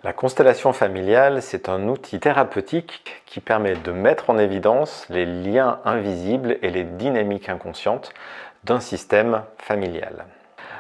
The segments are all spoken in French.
La constellation familiale, c'est un outil thérapeutique qui permet de mettre en évidence les liens invisibles et les dynamiques inconscientes d'un système familial.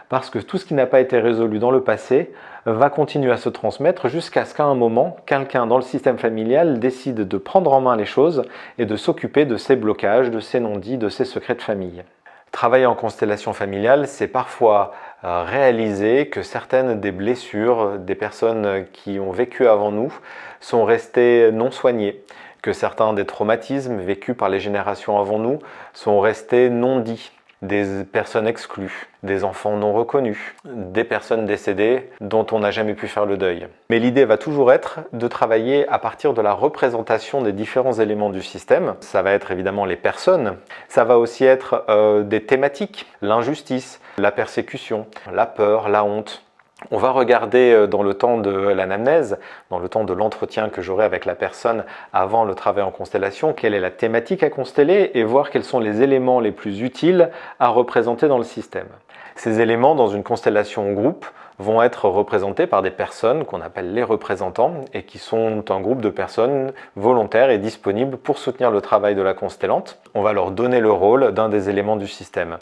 Parce que tout ce qui n'a pas été résolu dans le passé va continuer à se transmettre jusqu'à ce qu'à un moment, quelqu'un dans le système familial décide de prendre en main les choses et de s'occuper de ses blocages, de ses non-dits, de ses secrets de famille. Travailler en constellation familiale, c'est parfois réaliser que certaines des blessures des personnes qui ont vécu avant nous sont restées non soignées, que certains des traumatismes vécus par les générations avant nous sont restés non dits, des personnes exclues, des enfants non reconnus, des personnes décédées dont on n'a jamais pu faire le deuil. Mais l'idée va toujours être de travailler à partir de la représentation des différents éléments du système. Ça va être évidemment les personnes, ça va aussi être des thématiques, l'injustice, la persécution, la peur, la honte. On va regarder dans le temps de l'anamnèse, dans le temps de l'entretien que j'aurai avec la personne avant le travail en constellation, quelle est la thématique à consteller et voir quels sont les éléments les plus utiles à représenter dans le système. Ces éléments dans une constellation en groupe vont être représentés par des personnes qu'on appelle les représentants et qui sont un groupe de personnes volontaires et disponibles pour soutenir le travail de la constellante. On va leur donner le rôle d'un des éléments du système.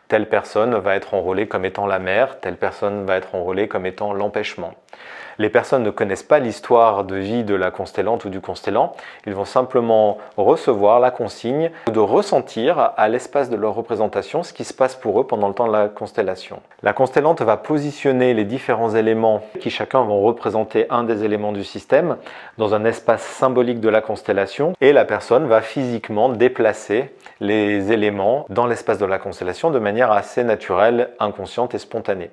Telle personne va être enrôlée comme étant la mère, telle personne va être enrôlée comme étant l'empêchement. Les personnes ne connaissent pas l'histoire de vie de la constellante ou du constellant, ils vont simplement recevoir la consigne de ressentir à l'espace de leur représentation ce qui se passe pour eux pendant le temps de la constellation. La constellante va positionner les différents éléments qui chacun vont représenter un des éléments du système dans un espace symbolique de la constellation et la personne va physiquement déplacer les éléments dans l'espace de la constellation de manière assez naturelle, inconsciente et spontanée.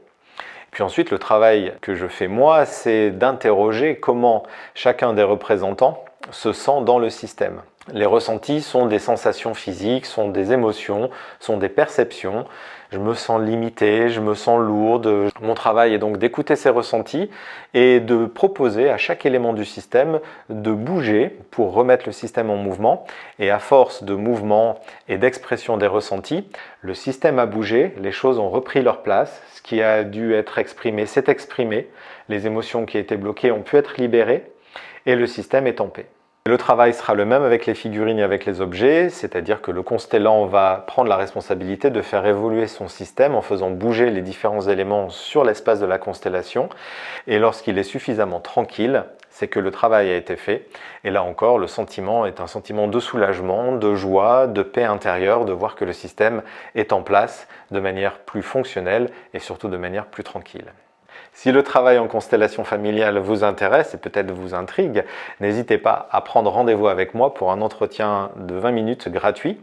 Puis ensuite, le travail que je fais moi, c'est d'interroger comment chacun des représentants se sent dans le système. Les ressentis sont des sensations physiques, sont des émotions, sont des perceptions. Je me sens limité, je me sens lourde. Mon travail est donc d'écouter ces ressentis et de proposer à chaque élément du système de bouger pour remettre le système en mouvement. Et à force de mouvement et d'expression des ressentis, le système a bougé, les choses ont repris leur place. Ce qui a dû être exprimé s'est exprimé. Les émotions qui étaient bloquées ont pu être libérées et le système est en paix. Le travail sera le même avec les figurines et avec les objets, c'est-à-dire que le constellant va prendre la responsabilité de faire évoluer son système en faisant bouger les différents éléments sur l'espace de la constellation. Et lorsqu'il est suffisamment tranquille, c'est que le travail a été fait. Et là encore, le sentiment est un sentiment de soulagement, de joie, de paix intérieure, de voir que le système est en place de manière plus fonctionnelle et surtout de manière plus tranquille. Si le travail en constellation familiale vous intéresse et peut-être vous intrigue, n'hésitez pas à prendre rendez-vous avec moi pour un entretien de 20 minutes gratuit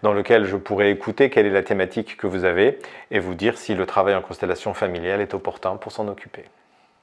dans lequel je pourrai écouter quelle est la thématique que vous avez et vous dire si le travail en constellation familiale est opportun pour s'en occuper.